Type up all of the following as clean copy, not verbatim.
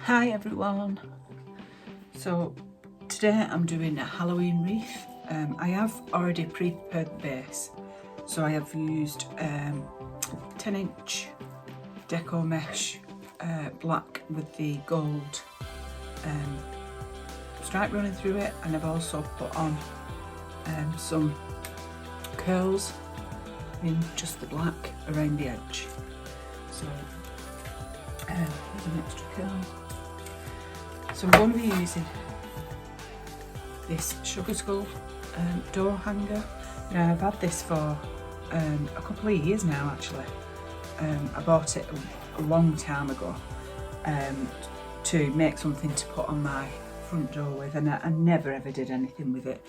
Hi everyone. So today I'm doing a Halloween wreath. I have already pre-prepared the base, so I have used 10-inch deco mesh black with the gold stripe running through it, and I've also put on some curls in just the black around the edge. So there's an extra curl. So I'm going to be using this sugar skull door hanger. Now I've had this for a couple of years now actually. I bought it a long time ago to make something to put on my front door with, and I never ever did anything with it.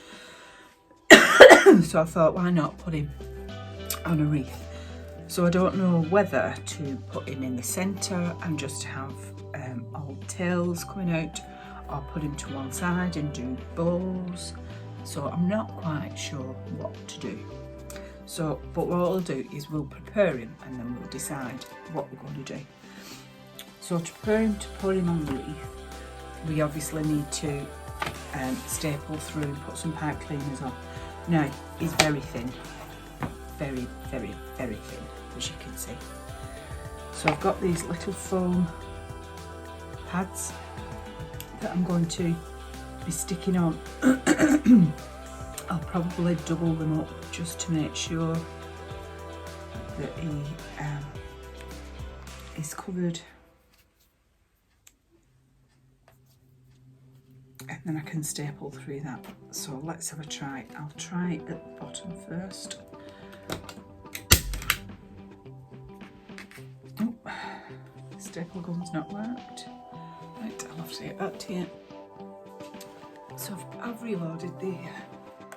So I thought, why not put him on a wreath? So I don't know whether to put him in the centre and just have all tails coming out, or put him to one side and do bows. So I'm not quite sure what to do. So, but what I'll do is we'll prepare him and then we'll decide what we're going to do. So to prepare him to put him on the wreath, we obviously need to staple through and put some pipe cleaners on. Now, he's very thin. Very, very, very thin, as you can see. So I've got these little foam pads that I'm going to be sticking on. I'll probably double them up just to make sure that he is covered, and then I can staple through that. So let's have a try. I'll try at the bottom first. Oh, staple gun's not worked. Right, I'll have to get that to you. So I've reloaded the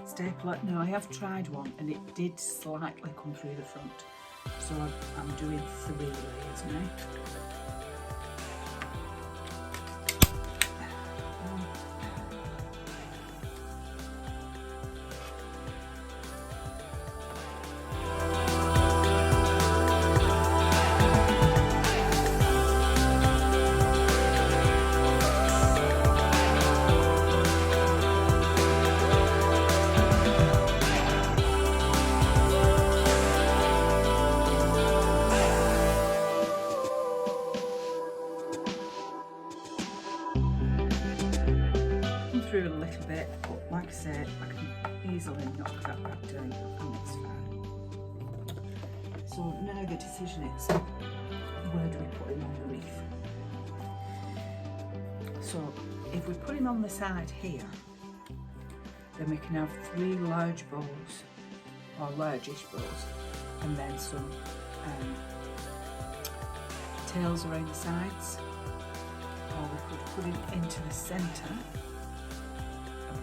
stapler. Now I have tried one and it did slightly come through the front. So I'm doing 3 layers now. Through a little bit, but like I said, I can easily knock that back down and it's fine. So now the decision is, where do we put him on the wreath? So if we put him on the side here, then we can have 3 large bowls, or largish bowls, and then some tails around the sides, or we could put him into the centre.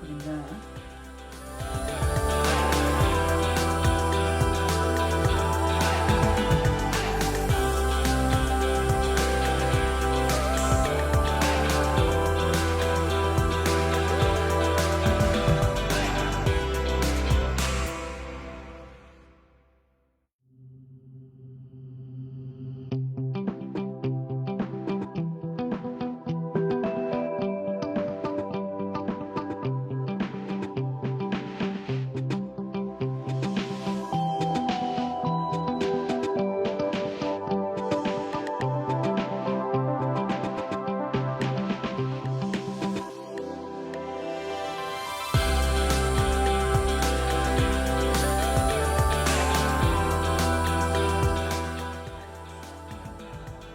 Put him there.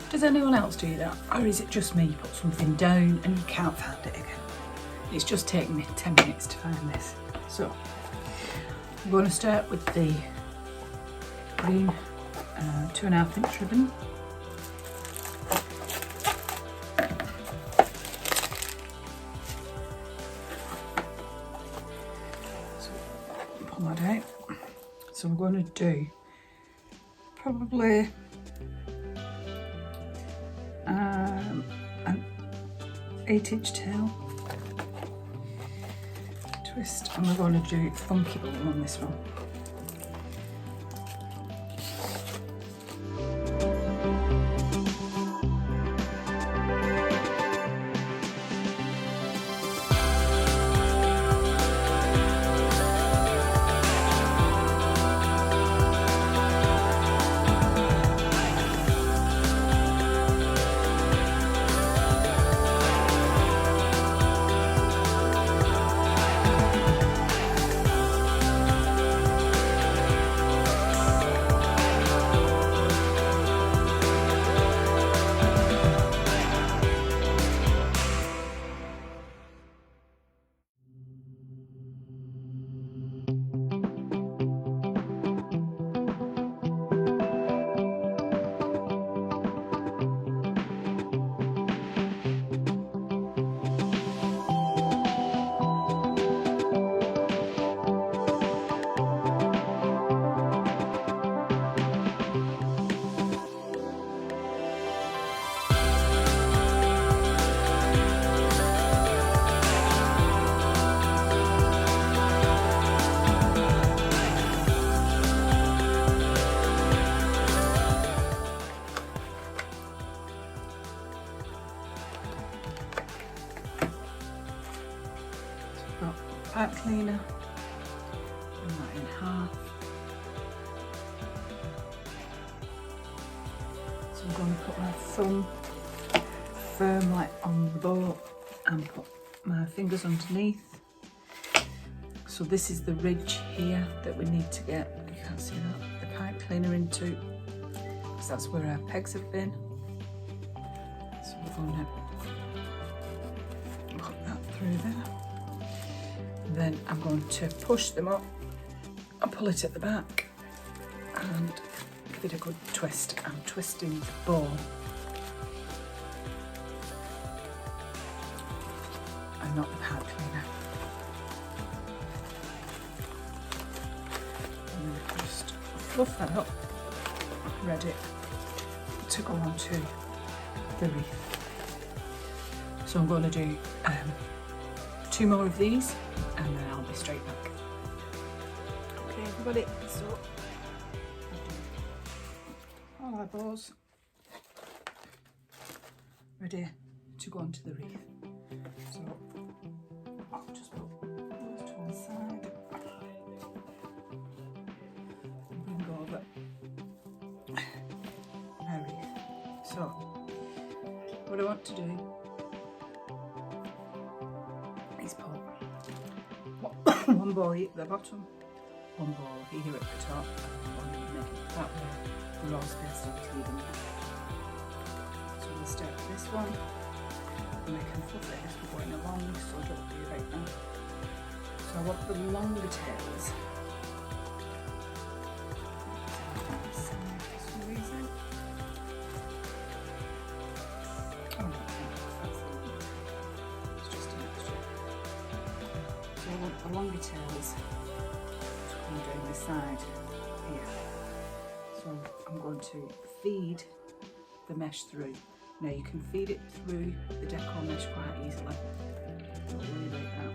Does anyone else do that? Or is it just me? You put something down and you can't find it again. It's just taken me 10 minutes to find this. So I'm going to start with the green 2.5-inch ribbon. So pull that out. So we're going to do probably an 8-inch tail twist, and we're going to do funky balloon on this one. cleaner, bring that in half. So I'm going to put my thumb firmly on the bowl and put my fingers underneath. So this is the ridge here that we need to get, you can't see that, the pipe cleaner into, because that's where our pegs have been. So we're going to put that through there. Then I'm going to push them up and pull it at the back and give it a good twist. I'm twisting the ball and not the pipe cleaner. I'm going to just fluff that up, ready to go on to the wreath. So I'm going to do 2 more of these and then I'll be straight back. Okay everybody, so all our balls ready to go onto the wreath. So I'll just put those to one side and bring over our wreath. So what I want to do is put one ball at the bottom, one ball here at the top, and one in the middle. That way we're all spaced out evenly. So we'll start with this one, and we can fluff it as we're going along, so don't be right now. So I want the longer tails. For some reason. Oh no, that's the longer tail. It's just an extra. So I want the longer tails to come down the side here. So I'm going to feed the mesh through. Now you can feed it through the decor mesh quite easily. Don't worry about that.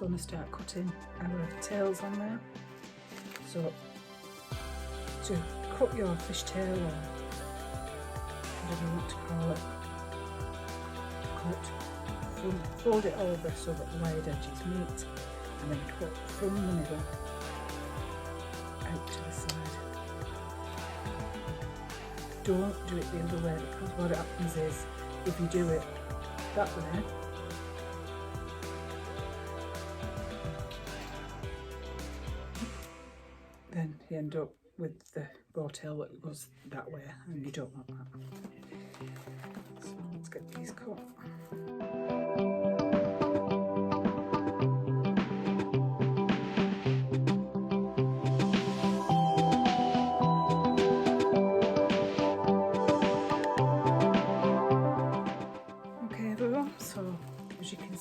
Going to start cutting our tails on there. So to cut your fish tail or whatever you want to call it, fold it over so that the wide edges meet, and then cut from the middle out to the side. Don't do it the other way, because what happens is if you do it that way, then you end up with the bow tail that goes that way, and you don't want that.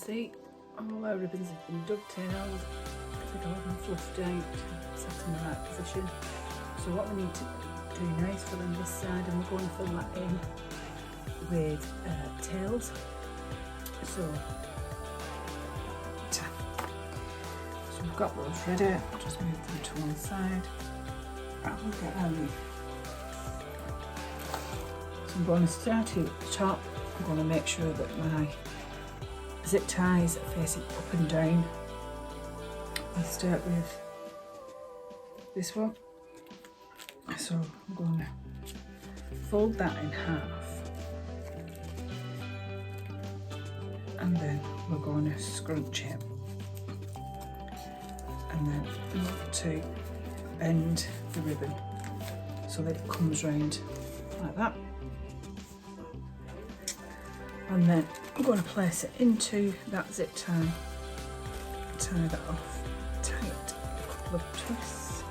see, all our ribbons have been dovetailed, together and fluffed out, set in the right position. So what we need to do now is fill in this side, and we're going to fill that in with tails. So we've got those ready. I'll just move them to one side. And we'll get our leaf. So I'm going to start here at the top. I'm going to make sure that my zip ties are facing up and down. I'll start with this one. So I'm going to fold that in half, and then we're going to scrunch it, and then look to bend the ribbon so that it comes round like that. And then I'm going to place it into that zip tie, tie that off tight, a couple of twists,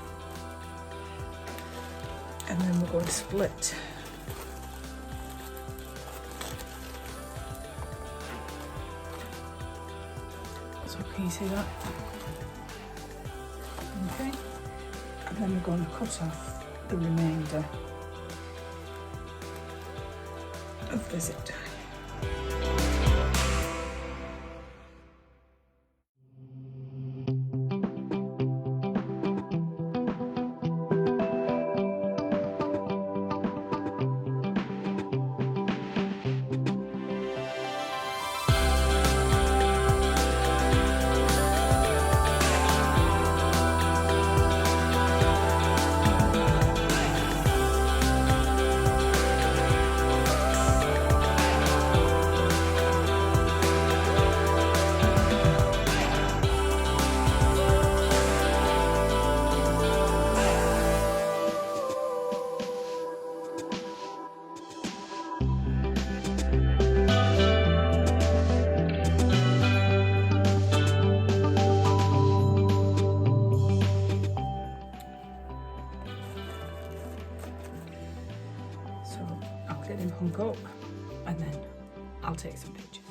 and then we're going to split. So can you see that? Okay, and then we're going to cut off the remainder of the zip tie. Get him hung up, and then I'll take some pictures.